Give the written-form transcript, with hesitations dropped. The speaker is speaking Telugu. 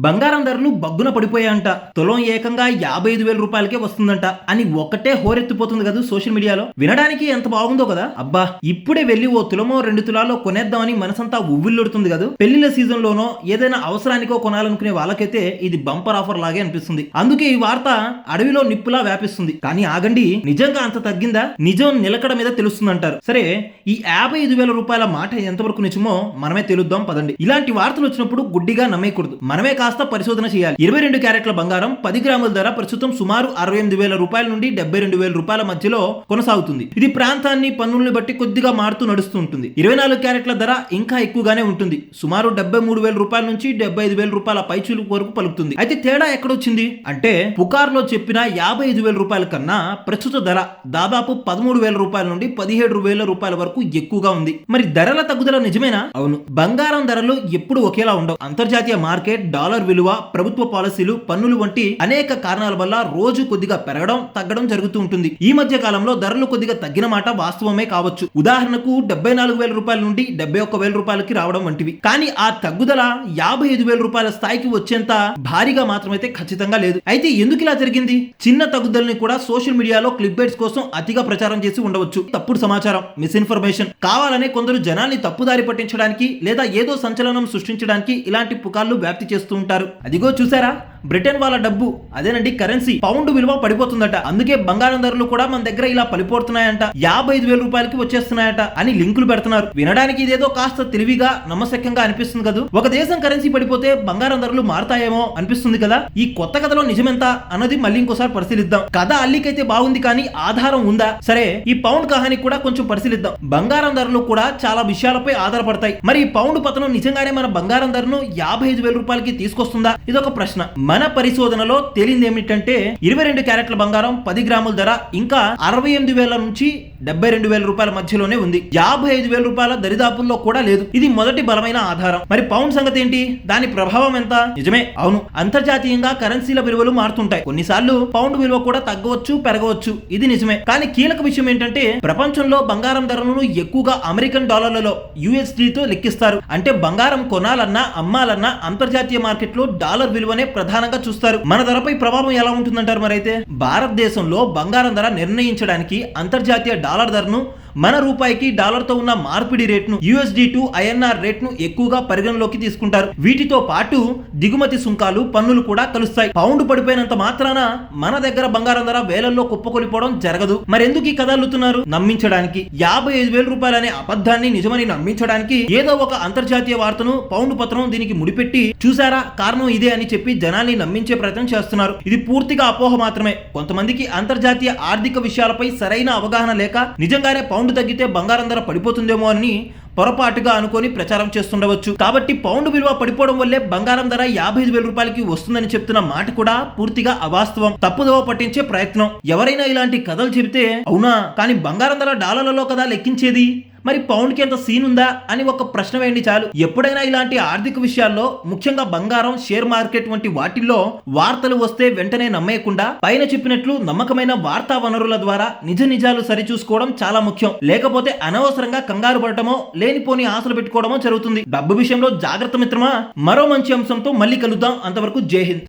బంగారం ధరలు బగ్గున పడిపోయాయంట. తులం ఏకంగా 55,000 రూపాయలకే వస్తుందంట అని ఒక్కటే హోరెత్తిపోతుంది కదా సోషల్ మీడియాలో. వినడానికి ఎంత బాగుందో కదా. అబ్బా, ఇప్పుడే వెళ్లి ఓ తులమో 2 తులాలో కొనేద్దామని మనసంతా ఉవ్విల్లుడుతుంది కదా. పెళ్లిళ్ల సీజన్ లోనో ఏదైనా అవసరానికో కొనాలనుకునే వాళ్ళకైతే ఇది బంపర్ ఆఫర్ లాగే అనిపిస్తుంది. అందుకే ఈ వార్త అడవిలో నిప్పులా వ్యాపిస్తుంది. కానీ ఆగండి, నిజంగా అంత తగ్గిందా? నిజం నిలకడ మీద తెలుస్తుందంటారు. సరే, ఈ 55,000 రూపాయల మాట ఎంతవరకు నిజమో మనమే తెలుద్దాం పదండి. ఇలాంటి వార్తలు వచ్చినప్పుడు గుడ్డిగా నమ్మేయకూడదు. మనమే కాస్త పరిశోధన చేయాలి. 22 క్యారెట్ల బంగారం 10 గ్రాముల ధర ప్రస్తుతం సుమారు 68,000 రూపాయల నుండి 72,000 రూపాయల మధ్యలో కొనసాగుతుంది. ఇది ప్రాంతాన్ని, పన్నుల్ని బట్టి కొద్దిగా మారుతూ నడుస్తూ ఉంటుంది. 24 క్యారెట్ల ధర ఇంకా ఎక్కువగానే ఉంటుంది. సుమారు 73,000 రూపాయల నుంచి 75,000 రూపాయల పైచులకు వరకు పలుకుతుంది. అయితే తేడా ఎక్కడొచ్చింది అంటే, పుకార్లో చెప్పిన 55,000 రూపాయల కన్నా ప్రస్తుత ధర దాదాపు 13,000 రూపాయల నుండి 17,000 రూపాయల వరకు ఎక్కువగా ఉంది. మరి ధరల తగ్గుదల నిజమేనా? అవును. బంగారం ధరలు ఎప్పుడు ఒకేలా ఉండవు. అంతర్జాతీయ మార్కెట్, డాలర్ విలువ, ప్రభుత్వ పాలసీలు, పన్నులు వంటి అనేక కారణాల వల్ల రోజు కొద్దిగా పెరగడం, తగ్గడం జరుగుతూ ఉంటుంది. ఈ మధ్య కాలంలో ధరలు కొద్దిగా తగ్గిన మాట వాస్తవమే కావచ్చు. ఉదాహరణకు 74,000 రూపాయల నుండి 71,000 రూపాయలకి రావడం వంటివి. కానీ ఆ తగ్గుదల 55,000 రూపాయల స్థాయికి వచ్చేంత భారీగా మాత్రమైతే ఖచ్చితంగా లేదు. అయితే ఎందుకు ఇలా జరిగింది? చిన్న తగ్గుదలని కూడా సోషల్ మీడియాలో క్లిక్ బైట్స్ కోసం అతిగా ప్రచారం చేసి ఉండవచ్చు. తప్పుడు సమాచారం, మిస్ఇన్ఫర్మేషన్, కావాలనే కొందరు జనాల్ని తప్పుదారి పట్టించడానికి లేదా ఏదో సంచలనం సృష్టించడానికి ఇలాంటి పుకార్లు వ్యాప్తి చేస్తూ ఉంటారు. అదిగో చూసారా, బ్రిటన్ వాళ్ళ డబ్బు, అదేనండి కరెన్సీ, పౌండ్ విలువ పడిపోతుందట. అందుకే బంగారం ధరలు కూడా మన దగ్గర ఇలా పడిపోతున్నాయంట, 55,000 రూపాయలకి వచ్చేస్తున్నాయట అని లింకులు పెడుతున్నారు. వినడానికి ఇదేదో కాస్త తెలివిగా, నమ్మశక్యంగా అనిపిస్తుంది కదా. ఒక దేశం కరెన్సీ పడిపోతే బంగారం ధరలు మారతాయేమో అనిపిస్తుంది కదా. ఈ కొత్త కథలో నిజమెంత అన్నది మళ్ళీ ఇంకోసారి పరిశీలిద్దాం. కథ అల్లికైతే బాగుంది, కానీ ఆధారం ఉందా? సరే, ఈ పౌండ్ కహాని కూడా కొంచెం పరిశీలిద్దాం. బంగారం ధరలు కూడా చాలా విషయాలపై ఆధారపడతాయి. మరి ఈ పౌండ్ పతనం నిజంగానే మన బంగారం ధరను 55,000 రూపాయలకి తీసుకొస్తుందా? ఇదొక ప్రశ్న. మన పరిశోధనలో తేలింది ఏమిటంటే, 22 క్యారెట్ల బంగారం 10 గ్రాముల ధర ఇంకా 68,000 నుంచి 72,000 రూపాయల మధ్యలోనే ఉంది. 55,000 రూపాయల దరిదాపుల్లో కూడా లేదు. ఇది మొదటి బలమైన ఆధారం. మరి పౌండ్ సంగతి ఏంటి? దాని ప్రభావం ఎంత? నిజమే, అవును, అంతర్జాతీయంగా కరెన్సీల విలువలు మారుతుంటాయి. కొన్నిసార్లు పౌండ్ విలువ కూడా తగ్గవచ్చు, పెరగవచ్చు. ఇది నిజమే. కానీ కీలక విషయం ఏంటంటే, ప్రపంచంలో బంగారం ధరలను ఎక్కువగా అమెరికన్ డాలర్లలో, USD తో లెక్కిస్తారు. అంటే బంగారం కొనాలన్నా, అమ్మాలన్నా అంతర్జాతీయ మార్కెట్లో డాలర్ విలువనే ప్రధానంగా చూస్తారు. మన ధరపై ప్రభావం ఎలా ఉంటుందంటారు? మరైతే భారతదేశంలో బంగారం ధర నిర్ణయించడానికి అంతర్జాతీయ డాలర్ ధరను, మన రూపాయికి డాలర్ తో ఉన్న మార్పిడి రేట్ను, USD టు INR రేట్ను ఎక్కువగా పరిగణలోకి తీసుకుంటారు. వీటితో పాటు దిగుమతి సుంకాలు, పన్నులు కూడా కలుస్తాయి. పౌండ్ పడిపోయినంత మాత్రాన మన దగ్గర బంగారం ధర వేలల్లో కుప్పకొలిపోవడం జరగదు. మరెందుకు ఈ కథ అల్లుతున్నారు? నమ్మించడానికి. 55,000 రూపాయలనే అబద్ధాన్ని నిజమని నమ్మించడానికి ఏదో ఒక అంతర్జాతీయ వార్తను, పౌండ్ పత్రం దీనికి ముడిపెట్టి, చూసారా కారణం ఇదే అని చెప్పి జనాల్ని నమ్మించే ప్రయత్నం చేస్తున్నారు. ఇది పూర్తిగా అపోహ మాత్రమే. కొంతమందికి అంతర్జాతీయ ఆర్థిక విషయాలపై సరైన అవగాహన లేక నిజంగానే పౌండ్ తగ్గితే బంగారం ధర పడిపోతుందేమో అని పొరపాటుగా అనుకొని ప్రచారం చేస్తుండవచ్చు. కాబట్టి పౌండ్ విలువ పడిపోవడం వల్లే బంగారం ధర 55,000 రూపాయలకి వస్తుందని చెప్తున్న మాట కూడా పూర్తిగా అవాస్తవం, తప్పుదోవ పట్టించే ప్రయత్నం. ఎవరైనా ఇలాంటి కథలు చెబితే, అవునా, కానీ బంగారం ధర డాలర్లలో కదా లెక్కించేది, మరి పౌండ్ కి ఎంత సీన్ ఉందా అని ఒక ప్రశ్న వేయండి చాలు. ఎప్పుడైనా ఇలాంటి ఆర్థిక విషయాల్లో, ముఖ్యంగా బంగారం, షేర్ మార్కెట్ వంటి వాటిల్లో వార్తలు వస్తే వెంటనే నమ్మేయకుండా పైన చెప్పినట్లు నమ్మకమైన వార్తా వనరుల ద్వారా నిజ నిజాలు సరిచూసుకోవడం చాలా ముఖ్యం. లేకపోతే అనవసరంగా కంగారు పడటమో, లేనిపోని ఆశలు పెట్టుకోవడమో జరుగుతుంది. డబ్బు విషయంలో జాగ్రత్త మిత్రమా. మరో మంచి అంశంతో మళ్ళీ కలుద్దాం. అంతవరకు జై హింద్.